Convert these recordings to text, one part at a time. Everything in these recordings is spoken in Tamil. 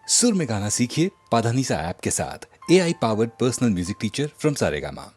सुर में गाना सीखिए पाधानीसा ऐप के साथ। AI powered personal music teacher from Saregama.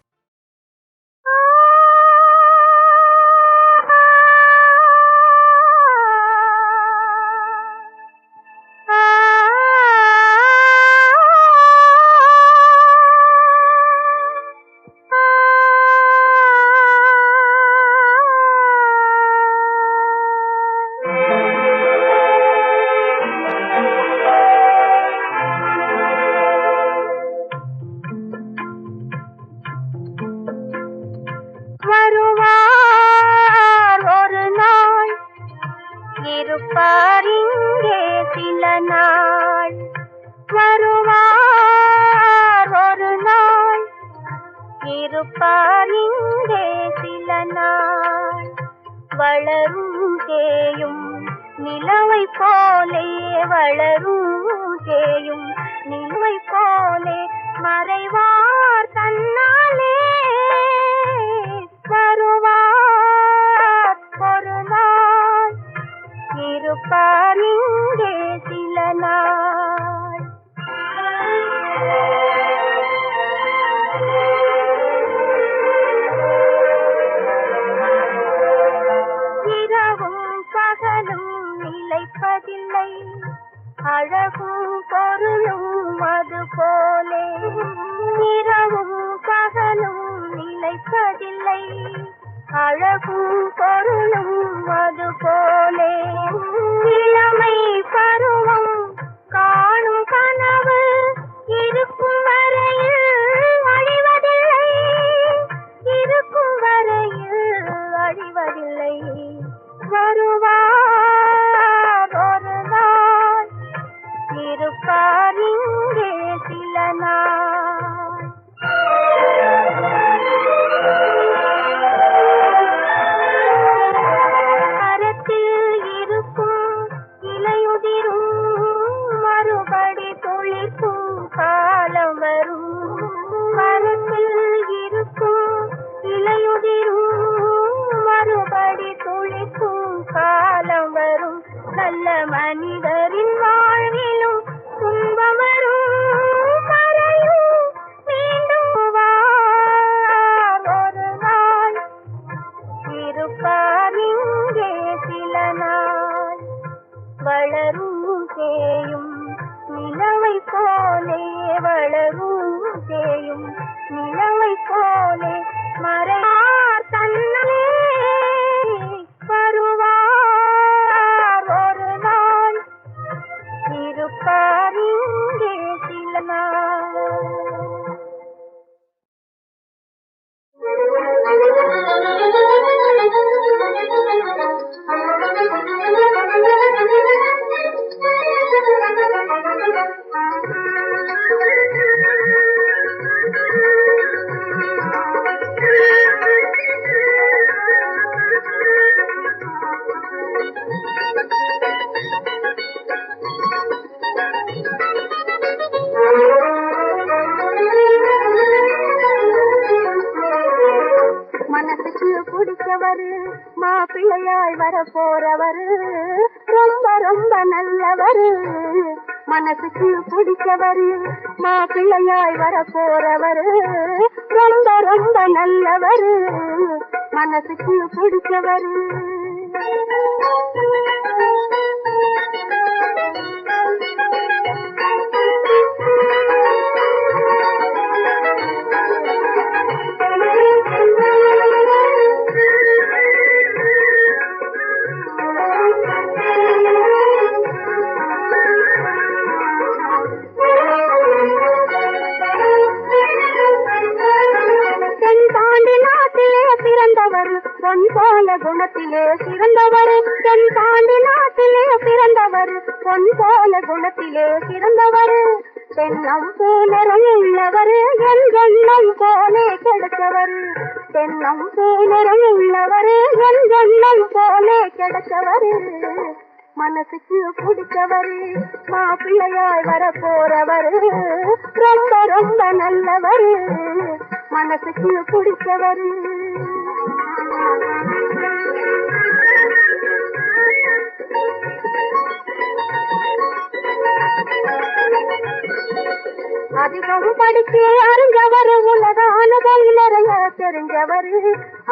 அதிகம் படிச்சு அறிஞ்சவர் உலக அனுபவம் நிறைய தெரிஞ்சவர்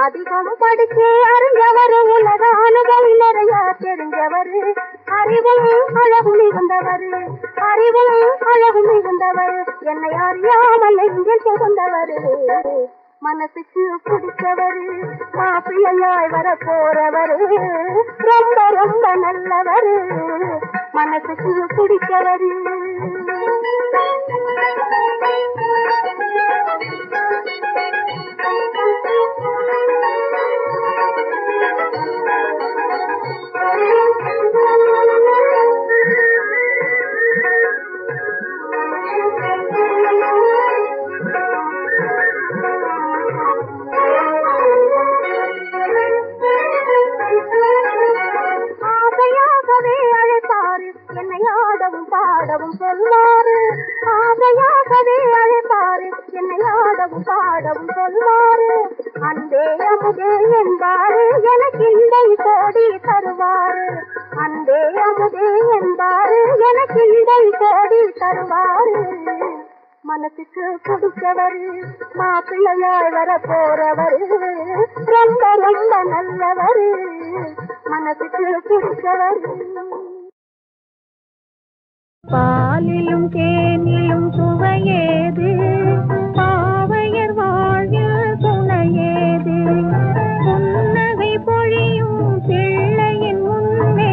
அதிகம் படிச்சு அறிஞ்சவர் உலக அனுபவம் நிறைய தெரிஞ்சவர் அறிவும் அழகும் மிகுந்தவர் அறிவும் அழகும் மிகுந்தவர் என்னை அறியாமல் எங்கே சிறந்தவர் மனசுக்கு பிடிச்சவர் மாப்பிள்ளையாய் வர போறவர் ரொம்ப ரொம்ப நல்லவர் மனசுக்கு பிடிச்சவர் பாடவும் சொல்வாரு ஆசையாகவே அழைப்பாரு என்னை ஆடவும் பாடவும் சொல்வாரு அன்பே அமுதே என்பாரு எனக்கு இந்த கோடி தருவாரு அன்பே அமுதே என்பாரு எனக்கு இந்த கோடி தருவாரு மனசுக்கு பிடிச்சவர் மாப்பிள்ளையாய் வர போறவர் ரொம்ப ரொம்ப நல்லவர் மனசுக்கு பிடிச்சவர் பாலிலும் தேனிலும் சுவையேது பாவையர் வாழ்வில் துணையேது புன்னகை பொழியும் பிள்ளையின் முன்னே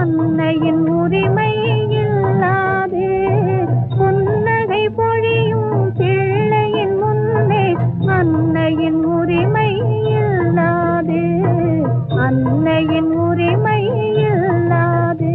அன்னையின் உரிமை இல்லாது புன்னகை பொழியும் பிள்ளையின் முன்னே அன்னையின் உரிமை இல்லாது அன்னையின் உரிமை இல்லாது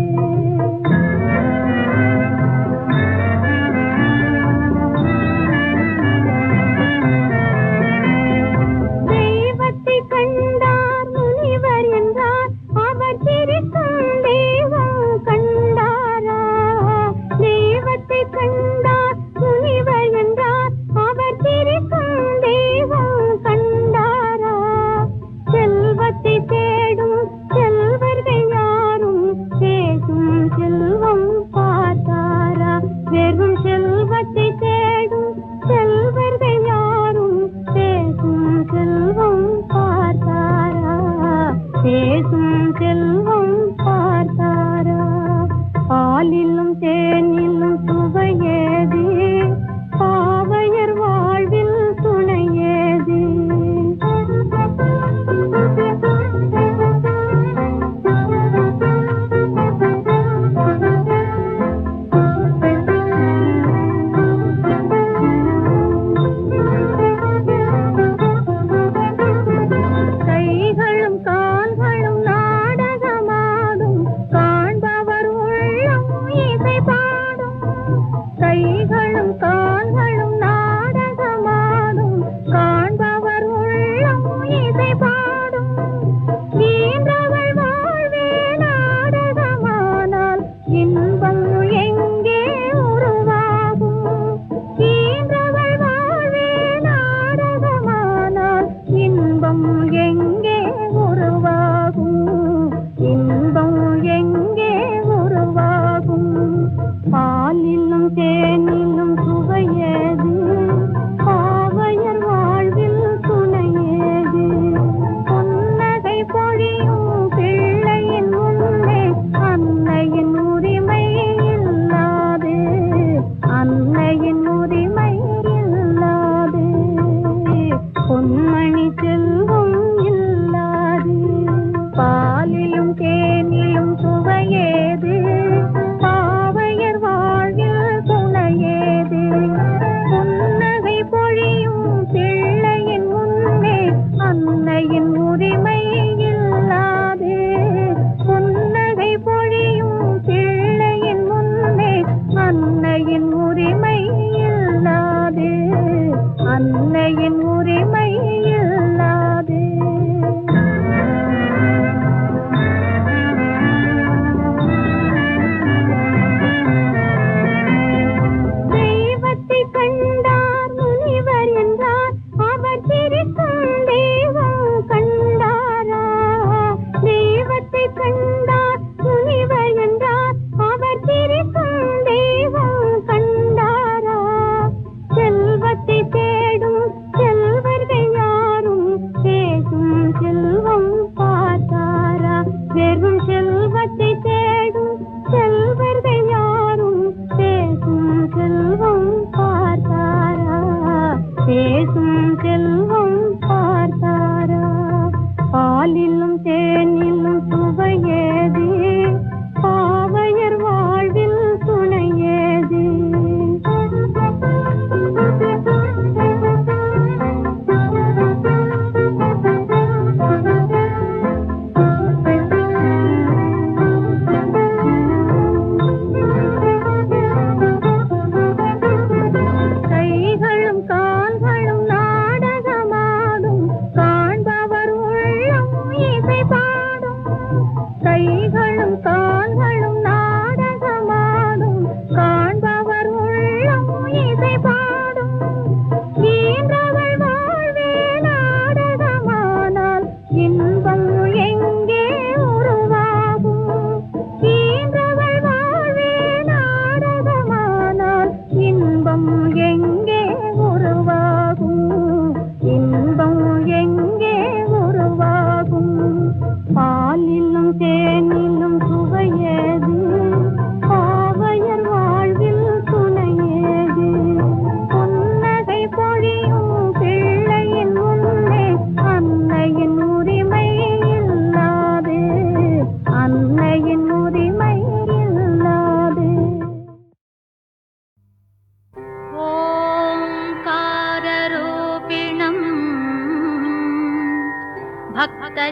தேனிலும் சுவையேது பாவையர் வாழ்வில் துணை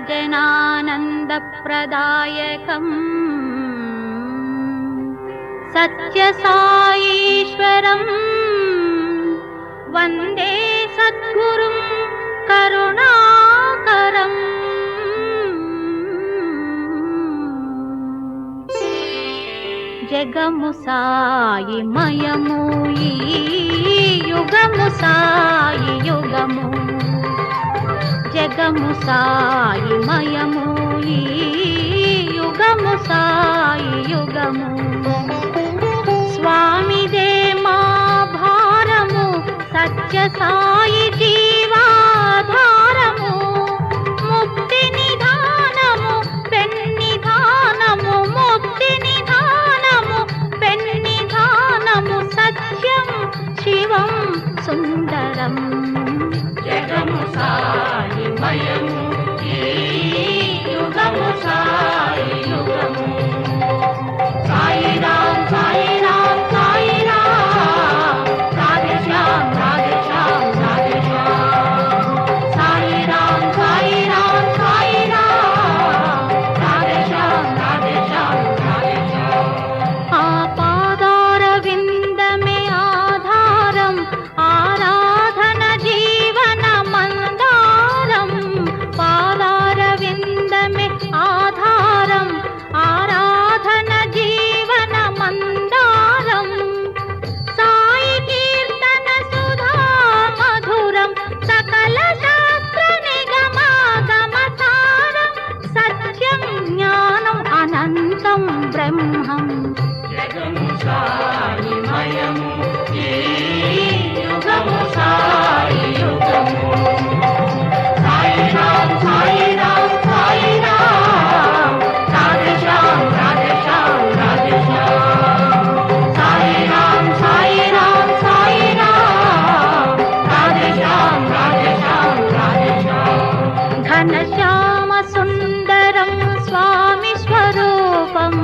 सज्जनानन्दप्रदायकम् सत्यसाईश्वरम् वन्दे सद्गुरुं करुणाकरम् జగము సాయి మయము ఈ యుగము సాయి యుగము జగము సాయి మయము ఈ యుగము సాయి యుగము స్వామిదే మా భారము సత్య సాయి జీవాధారము ముక్తి నిధానము పెన్నిధానము ముక్తి నిధానము పెన్నిధానము సత్యం శివం సుందరం జగము సాయి మయము ఈ యుగము సాయి యుగము సాయి రామ్ సాయి రామ్ సాయి రామ్ రాధే శ్యామ్ రాధే శ్యామ్ రాధే శ్యామ్ సాయి రామ్ సాయి రామ్ సాయి రామ్ రాధే శ్యామ్ రాధే శ్యామ్ రాధే శ్యామ్ ఆ పాదార విందమే ఆధారం ఆరాధన జీవన మందారం పాదార విందమే ఆధారం ఆరాధన జీవన మందారం సాయి కీర్తన సుధా మధురం సకల శాస్త్ర నిగమాగమసారం సత్యం జ్ఞానం అనంతం బ్రహ్మం జగము సాయి మయము ఈ యుగము సాయి యుగము సాయి రామ్ సాయి రామ్ సాయి రామ్ రాధే శ్యామ్ రాధే శ్యామ్ రాధే శ్యామ్ సాయి రామ్ సాయి రామ్ సాయి రామ్ రాధే శ్యామ్ రాధే శ్యామ్ రాధే శ్యామ్ ఘనశ్యామ సుందరం స్వామి స్వరూపం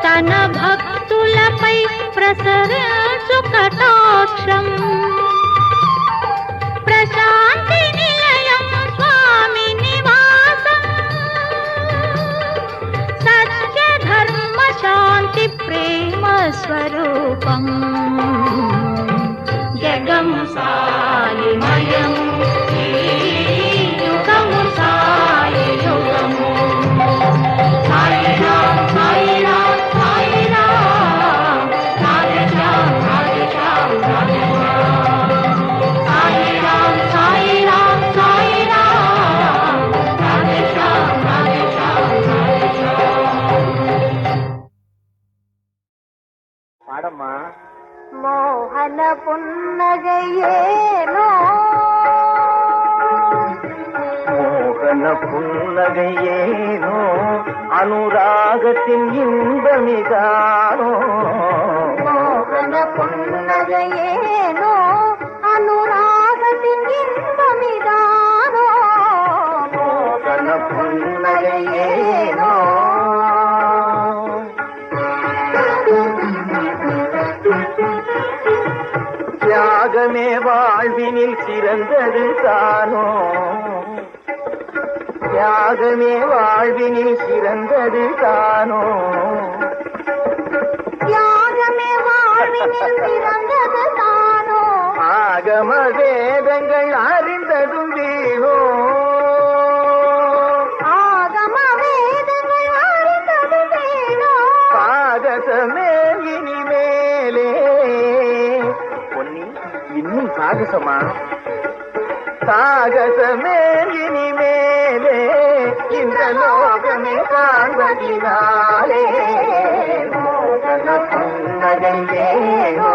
తన భక్తులపై ప్రసరించు కటాక్షం ప్రశాంతి నిలయం స్వామి నివాసం సత్య ధర్మ శాంతి ప్రేమ స్వరూపం జగము సాయి మయము ఈ యుగము సాయి యుగము సాయి రామ్ సాయి రామ్ సాయి రామ్ రాధే శ్యామ్ రాధే శ్యామ్ రాధే శ్యామ్ సాయి రామ్ సాయి రామ్ సాయి రామ్ రాధే శ్యామ్ రాధే శ్యామ్ రాధే శ్యామ్ పాడమ్మా. మోహన పున్నగయేనో மோகன புன்னகையேனோ அனுராகத்தின் இன்பமிதானோ మోహన పున్నగయేనో అనురాగతిన్ ఇன்பమిదానో மோகன புன்னகையேனோ தியாகமே வாழ்வினில் சிறந்தது தானோ தியாகமே வாழ்வினில் சிறந்தது தானோ தியாகமே வாழ்வினில் சிறந்தது தானோ ஆகம வேதங்கள் அறிந்ததும் வீணோ ஆகம வேதங்கள் அறிந்தது வேணோ சாகசமே இனிமேலே பொன்னி இன்னும் சாகசமா சாகசமே இனிமேலே இந்த லோகமே காண்பதினாலே மோகன புன்னகையேனோ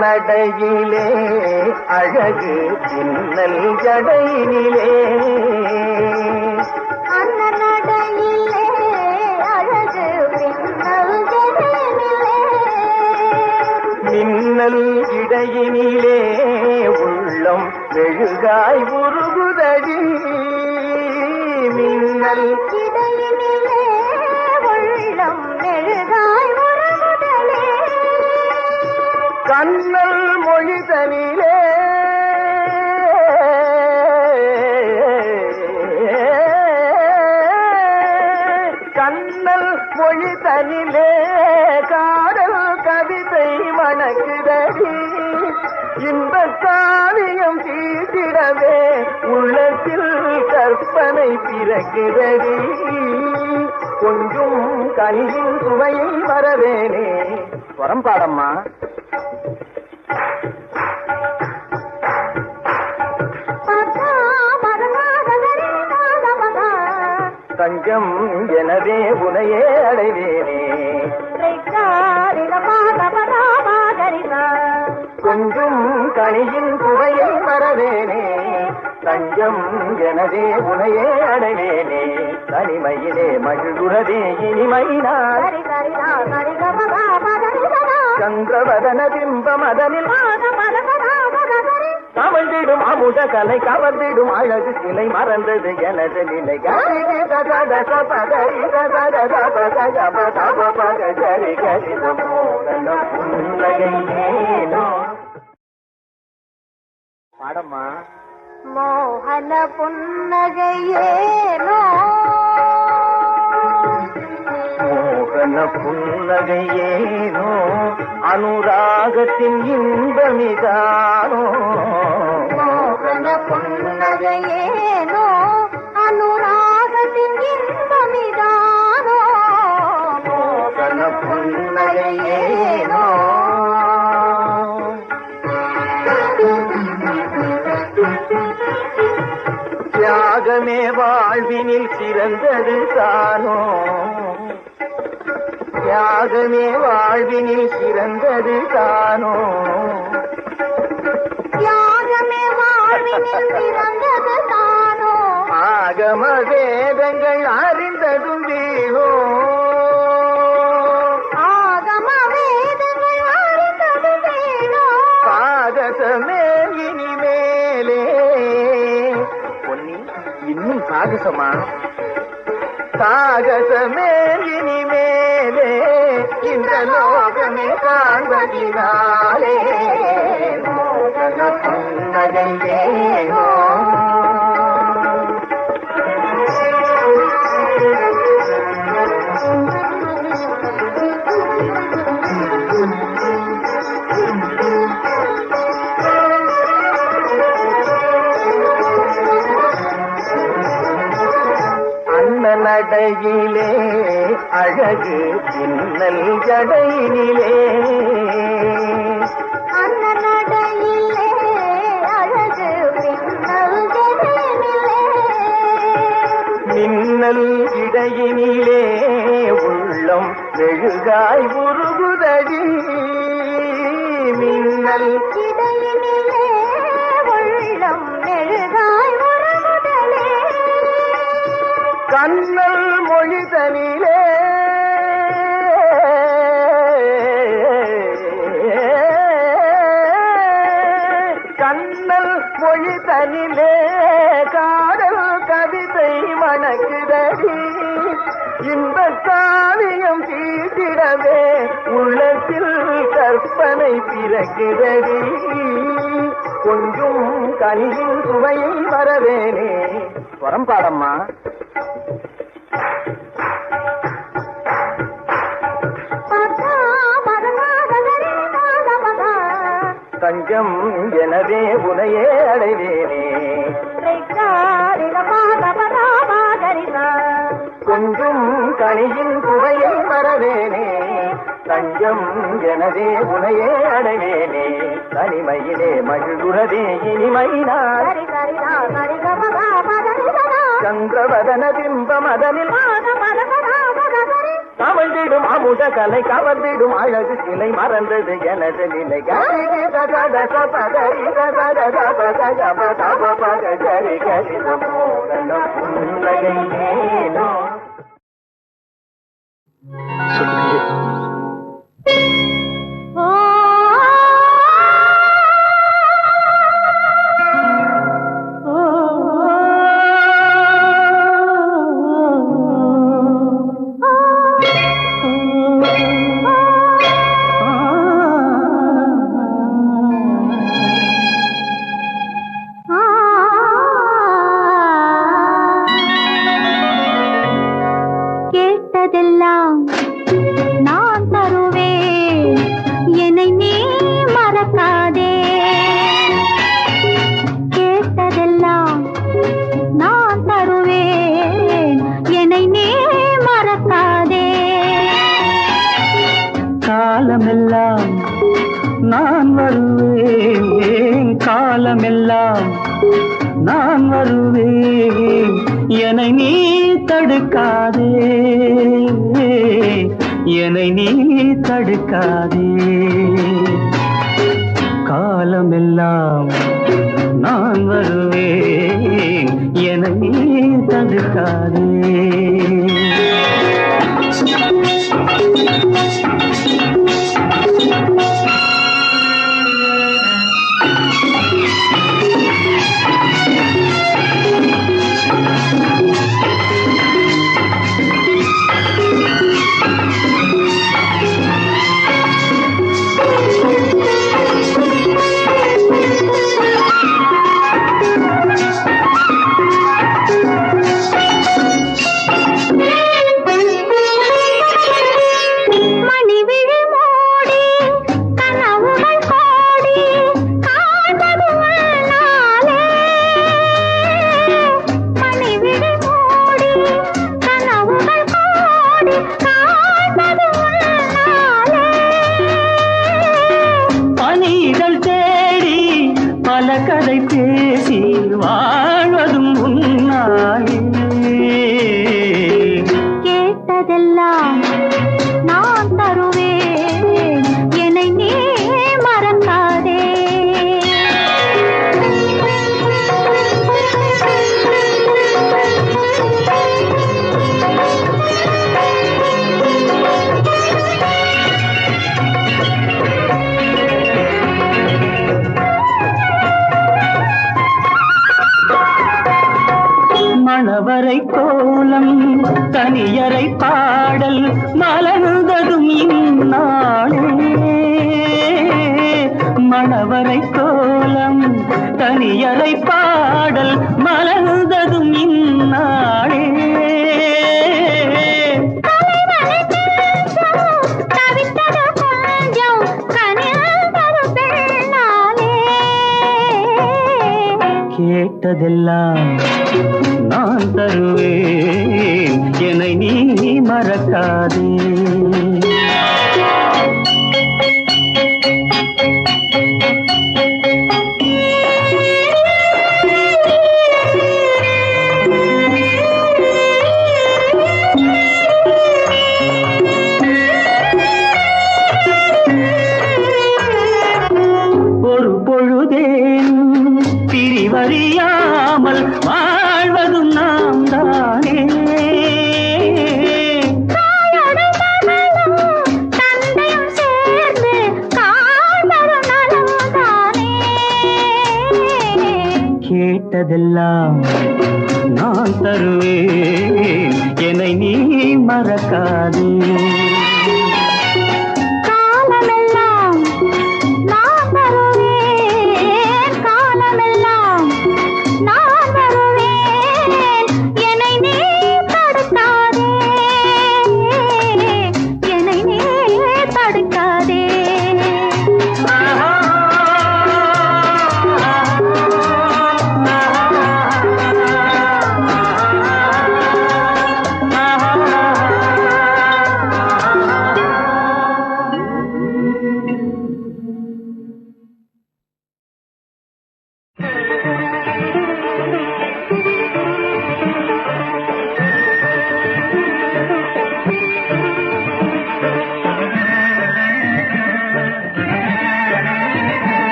நடையிலே அழகு பின்னல் ஜடையினிலே அந்த நடையிலே அழகு பின்னல் ஜடையினிலே மின்னல் இடையினிலே உள்ளம் மெழுகாய் உருகுதடி மின்னல் இடையினிலே உள்ளம் மெழுகாய் உருகுதலே கண்ணல் மொழிதனிலே கண்ணல் மொழிதனிலே காதல் கவிதை மணக்குதடி இந்த காவியம் தீட்டிடவே உள்ளத்தில் கற்பனை பிறக்குதடி கொஞ்சம் கனியின் சுவையை வரவேனே வரம் பாடம்மா தஞ்சம் எனவே உனையே அடைவேனே கொஞ்சம் கனியின் சுவையை மறவேனே தஞ்சம் எனவே உனையே அடைவேனே தனிமையிலே மகிழ்குறதே இனிமையினால் சந்திரவதன பிம்ப மதனில் கவர்ந்திடும் அமுத கலை கவர்ந்திடும் அழகு சிலை மறந்தது எனது நிலை பாடம்மா மோகன புன்னகையேனோ மோகன புன்னகையேனோ அனுராகத்தின் இன்பமிதானோ மோகன புன்னகையேனோ அனுராகத்தின் இன்பமிதானோ மோகன புன்னகையேனோ தியாகமே வாழ்வினில் சிறந்தது தானோ தியாகமே வாழ்வினில் சிறந்தது தானோ தியாகமே வாழ்வினில் சிறந்தது தானோ ஆகம வேதங்கள் அறிந்ததும் வீணோ ஆகம வேதங்கள் அறிந்தது வேணோ சாகசமே இனிமேலே பொன்னி இன்னும் சாகசமா சாகசமே இனிமேலே இந்த லோகமே காண்பதினாலே மோகன புன்னகையேனோ நடையிலே அழகு பின்னல் ஜடையினிலே அந்த நடையிலே அழகு பின்னல் ஜடையினிலே மின்னல் இடையினிலே உள்ளம் மெழுகாய் உருகுதடி மின்னல் இடையினிலே உள்ளம் மெழுகாய் உருகுதலே கண்ணல் மொழிதனிலே கண்ணல் மொழிதனிலே காதல் கவிதை மணக்குதடி இந்த காவியம் தீட்டிடவே உள்ளத்தில் கற்பனை பிறக்குதடி கொஞ்சம் கனியின் சுவையை வரவேனே வரம் பாடம்மா தஞ்சம் எனவே உனையே அடைவேனே கொஞ்சம் கனியின் சுவையை மறவேனே தஞ்சம் எனவே உனையே அடைவேனே தனிமையிலே மகிழ்குறதே இனிமையினால் சந்திரவதன பிம்ப மதனில் கவர்ந்திடும் அமுத கலை கவர்ந்திடும் அழகு சிலை மறந்தது எனது நிலை ஓ கேட்டதெல்லாம் நான் தருவேன், என்னை நீ மறக்காதே. கேட்டதெல்லாம் நான் தருவேன், என்னை நீ மறக்காதே. காலமெல்லாம் நான் வருவேன், காலமெல்லாம் நான் வருவேன், என்னை நீ தடுக்காதே, என்னை நீ தடுக்காதே. காலமெல்லாம் நான் வருவேன், என்னை நீ தடுக்காதே. கதை பேசி வாழ்வதும் உன்னாலே. கேட்டதெல்லாம் நான் தருவேன், என்னை நீ மறக்காதே. மணவரை கோலம் தனியரை பாடல் மலர்ந்ததும் இந்நாளே. மணவரை கோலம் தனியரை பாடல் மலர்ந்ததும் இந்நாளே. கேட்டதெல்லாம் நான் தருவேன், என்னை நீ மறக்காதே. ஒரு பொழுதேன் பிரிவறியாமல் வாழ்வதும் நாம் தானே. கேட்டதெல்லாம் நான் தருவேன், என்னை நீ மறக்காதே.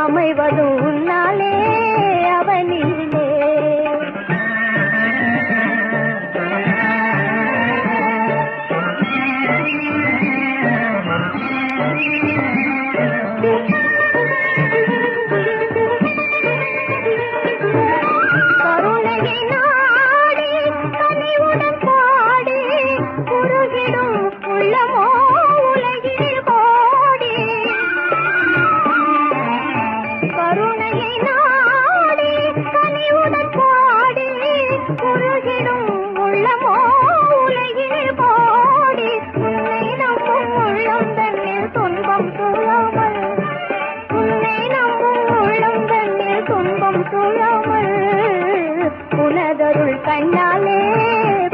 அமைவதும் உன்னாலே அவனிலே. கருணையை நாடி கனிவுடன் பாடி உருகிடும் உள்ளமோ உலகில் கோடி. கருணையை நாடி கனிவுடன் பாடி உருகிடும் உள்ளமோ உலகில் கோடி. உன்னை நம்பும் உள்ளம் தன்னில் துன்பம் துழாமல், உன்னை நம்பும் உள்ளம் தன்னில் துன்பம் துழாமல், உனதருள் கண்ணாலே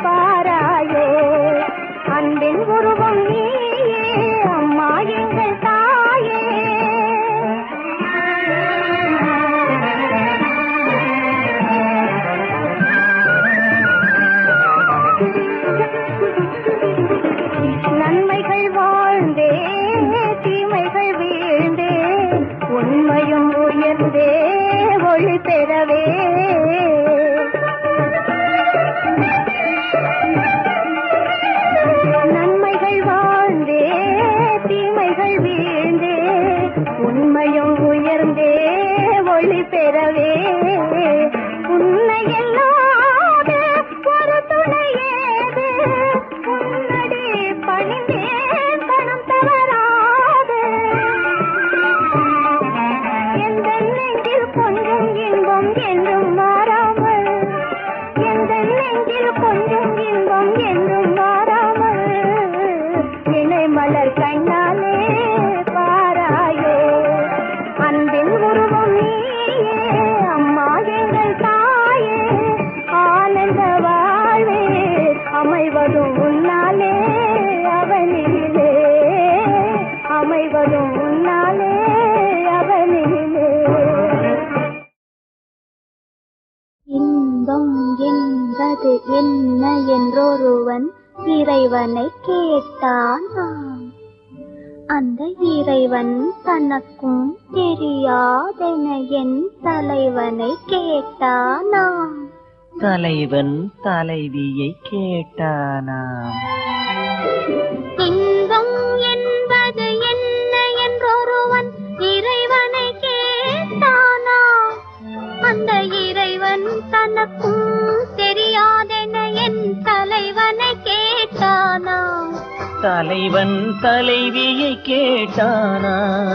பாராயே. அன்பின் உருவம் நீயே அம்மா எங்கள் தாயே. நன்மைகள் வாழ்ந்தே தீமைகள் வீழ்ந்தே உண்மையும் உயர்ந்தே ஒளி பெறவே. நன்மைகள் வாழ்ந்தே தீமைகள் வீழ்ந்தே உண்மையும் உயர்ந்தே ஒளி பெறவே. உன்னை எல்லாத ஒரு துணையேது, உன்னடி பணிந்தே பணம் தவறாது. எந்த நெஞ்சில் கொஞ்சம் இன்பம் என்றும் மாறாமல், எந்த நெஞ்சில் கொஞ்சம் இன்பம் என்றும் மாறாமல், இணை மலர் கண்ணாலே பாராயே. அன்பின் உருவம் நீயே அம்மா எங்கள் தாயே. ஆனந்த வாழ்வே அமைவதும் உன்னாலே அவனிலே, அமைவதும் உன்னாலே அவனிலே. இன்பம் என்பது என்ன என்றொருவன் இறைவனை கேட்டானாம். அந்த இறைவன் தனக்கும் தெரியாதென என் தலைவனை கேட்டானாம். தலைவன் தலைவியை கேட்டானாம். இன்பம் என்பது என்ன என்றொருவன் இறைவனை கேட்டானாம். அந்த இறைவன் தனக்கும் தெரியாதென என் தலைவனை கேட்டானாம். தலைவன் தலைவியை கேட்டானாம்.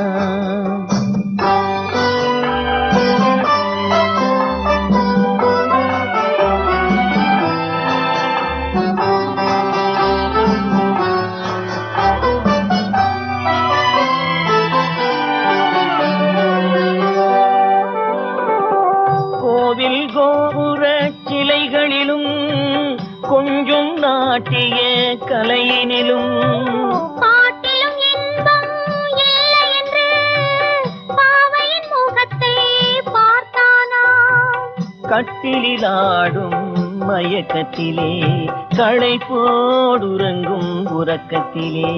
கோவில் கோபுர சிலைகளிலும் கொஞ்சம் நாட்டிய கலையினிலும் பாட்டிலும் இன்பம் இல்லை என்று பாவையின் முகத்தை பார்த்தானாம். கட்டிலாடும் மயக்கத்திலே களைப்போடுறங்கும் உறக்கத்திலே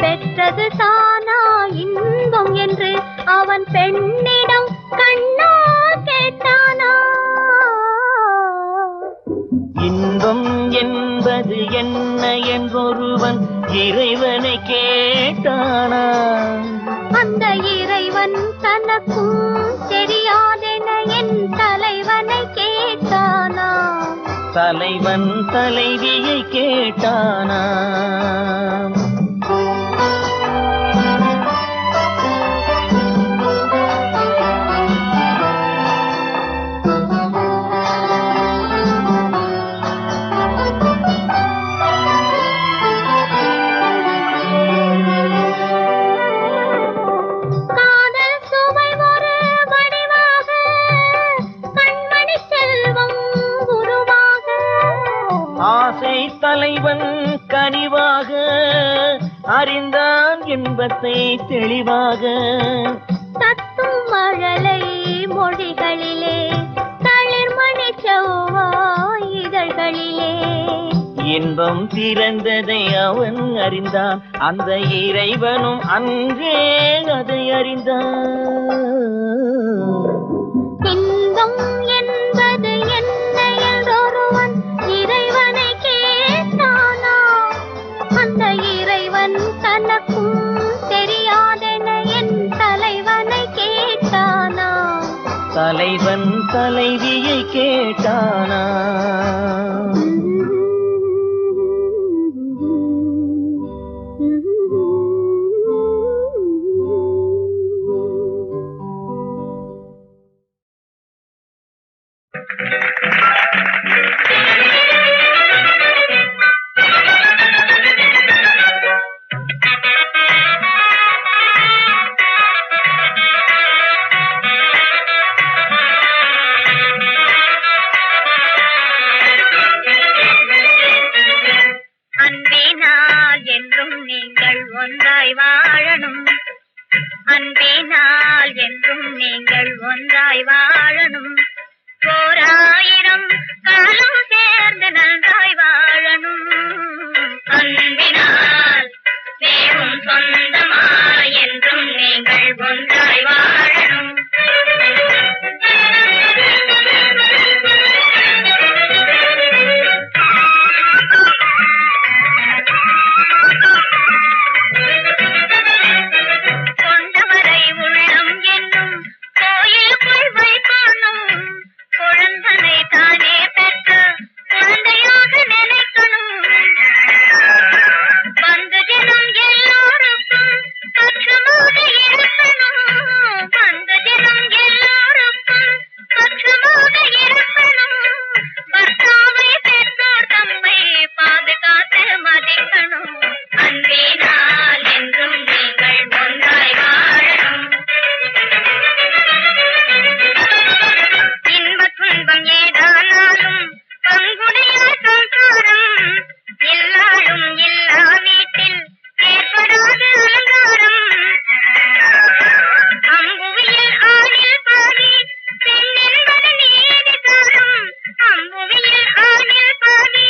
பெற்றது தானா இன்பம் என்று அவன் பெண்ணிடம் கண்ணா கேட்டானா. இன்பம் என்பது என்ன என்றொருவன் இறைவனை கேட்டானா. அந்த இறைவன் தனக்கும் தெரியாதென என் தலைவனை கேட்டானா. தலைவன் தலைவியை கேட்டானா. ஆசை தலைவன் கனிவாக அறிந்தான் இன்பத்தை தெளிவாக. தத்தும் மழலை மொழிகளிலே தளிர்மணி செவ்வாய் இதழ்களிலே இன்பம் பிறந்ததை அவன் அறிந்தான். அந்த இறைவனும் அன்றே அதை அறிந்தான். தலைவன் தலைவியை கேட்டானா? அன்பினால் என்றும் நீங்கள் ஒன்றாய் வாழணும், அன்பினால் என்றும் நீங்கள் ஒன்றாய் வாழணும், ஓராயிரம் காலம் சேர்ந்து நன்றாய் வாழணும். அன்பினால் தேவும் சொந்தமாய் என்றும் நீங்கள் ஒன்றாய் வாழணும். கொண்டவரை உள்ளம் என்னும் கோயிலுக்குள் வைக்கணும், குழந்தனை தானே பெற்ற குழந்தையாக நினைக்கணும். பந்து ஜனம் எல்லோருக்கும் பட்சமாக இருக்கணும், பந்து ஜனம் எல்லோருக்கும் பட்சமாக இருக்கணும். பர்த்தாவை பெற்றோர் தம்மை பாதுகாத்து மதிக்கணும். அன்பினால் என்றும் நீங்கள் ஒன்றாய் வாழணும். இன்ப துன்பம் ஏதானாலும் பங்குடைய சம்சாரம், எல்லாரும் எல்லா வீட்டில் ஏற்படாத அலங்காரம். அம்புவியில் ஆணில் பாதி பெண் என்பது நீதிசாரம், அம்புவியில் ஆணில் பாதி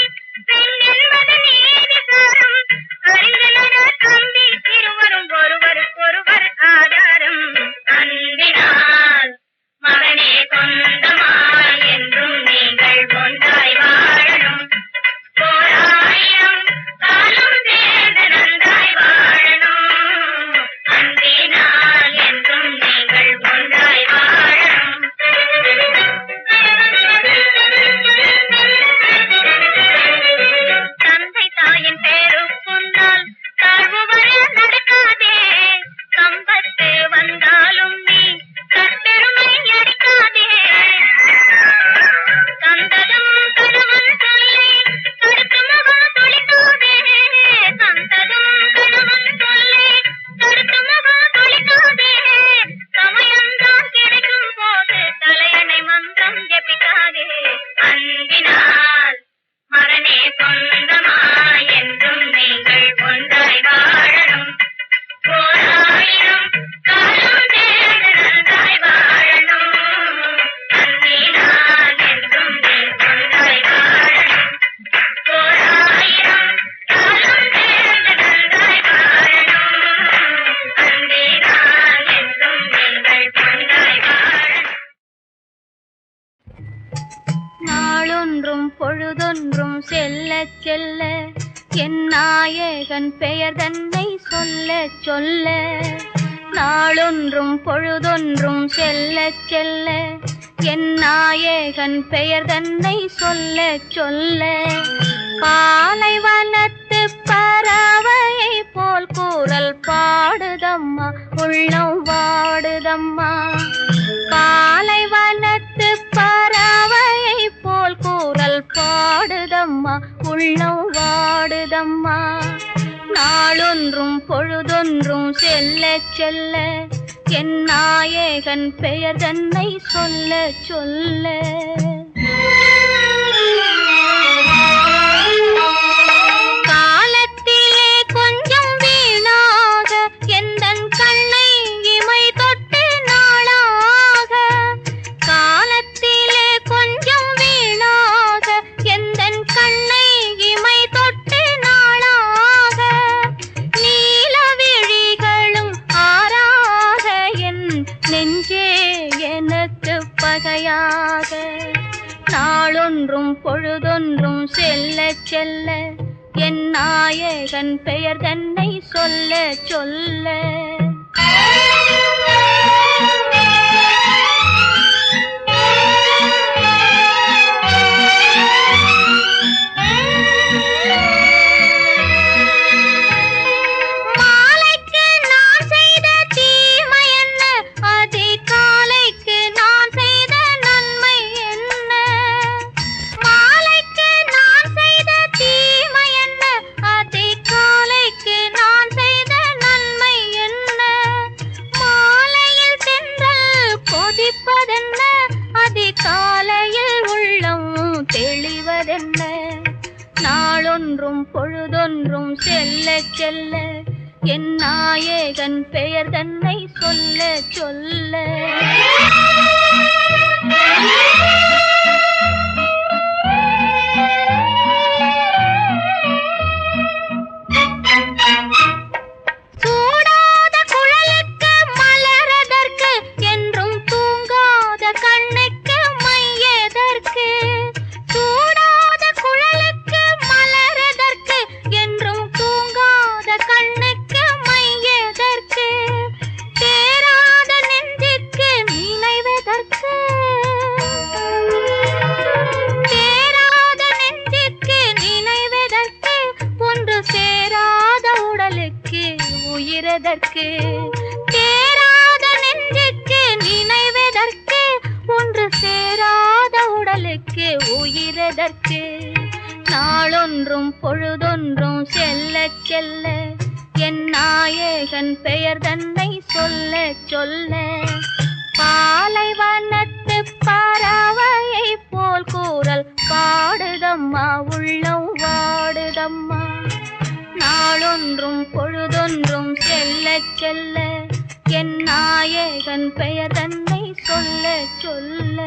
பெண் என்பது நீதிசாரம். அறிந்தனர் தம்பி இருவரும் ஒருவருக்கொருவர் ஆதாரம். அன்பினால் மகனே சொந்தமாய் என்றும் நீங்கள் ஒன்றாய் வாழணும், ஓராயிரம் காலம் சேர்ந்து நன்றாய் வாழணும். அன்பினால் என்றும் நீங்கள் ஒன்றாய் வாழணும். தந்தை தாயின் பேருக்குன்னால் தாழ்வு வர நடக்காதே, சம்பத்து வந்தாலும் நீ கற்பெருமை அடிக்காதே. சந்ததம் கணவன் சொல்லை தடுத்து முகம் தொழிக்காதே, சந்ததம் கணவன் சொல்லை தடுத்து முகம் தொழிக்காதே. சமயம்தான் கிடைக்கும் போது தலையணை மந்திரம் ஜெபிக்காதே. அன்பினால் மகனே சொந்தமாய் என்றும் நீங்கள் ஒன்றாய் வாழணும், ஓராயிரம் காலம் சேர்ந்து நன்றாய் வாழணும். அன்பினால் என்றும் நீங்கள் ஒன்றாய் வாழணும், ஓராயிரம் காலம் சேர்ந்து நன்றாய் வாழணும். அன்பினால் என்றும் நீங்கள் ஒன்றாய் வாழணும். நாளொன்றும் பொழுதொன்றும் செல்ல செல்ல என் நாயகன் பெயர் தன்னை சொல்ல சொல்ல. நாளொன்றும் பொழுதொன்றும் செல்ல செல்ல என் நாயகன் பெயர் தன்னை சொல்ல சொல்ல. பாலைவனத்து பறவையை போல் கூறல் பாடுதம்மா, உள்ளம் வாடுதம்மா. பாலைவனத்து பறவையை போல் கூறல் பாடுதம்மா, உள்ளம் வாடுதம்மா. நாளொன்றும் பொழுதொன்றும் செல்ல செல்ல என் நாயகன் பெயர் தன்னை சொல்ல சொல்ல. காலத்திலே கொஞ்சம் வீணாக எந்தன் கண்ணை இமை தொட்டு நாளாக, காலத்திலே கொஞ்சம் வீணாக எந்தன் கண்ணை இமை தொட்டு நாளாக. நீல விழிகளும் ஆறாக என் நெஞ்சே எனக்கு பகையாக. நாளொன்றும் பொழுதொன்றும் செல்ல செல்ல என் நாயகன் பெயர் தன்னை சொல்ல சொல்ல. நாளொன்றும் பொழுதொன்றும் செல்ல செல்ல என் நாயகன் பெயர் தன்னை சொல்ல சொல்ல சூடாத குழலுக்கு மலரதற்கு என்றும் தூங்காத கண்ணுக்கு மையதற்கு சூடாத குழலுக்கு மலரதற்கு என்றும் தூங்காத கண்ணுக்கு மையதற்கு தேராத நெஞ்சுக்கு நினைவதற்கு தேராத நெஞ்சுக்கு நினைவதற்கு ஒன்று சேராத உடலுக்கு உயிரதற்கு தேராத நெஞ்சுக்கு நினைவதற்கு ஒன்று சேராத உடலுக்கு உயிரதற்கு நாளொன்றும் பொழுதொன்றும் செல்ல செல்ல என் நாயகன் பெயர் தன்னை சொல்ல சொல்ல பாலைவனத்து பறவையை போல் கூறல் பாடுதம்மா உள்ளம் வாடுதம்மா நாளொன்றும் பொழுதொன்றும் செல்ல செல்ல என் நாயகன் பெயர் தன்னை சொல்ல சொல்ல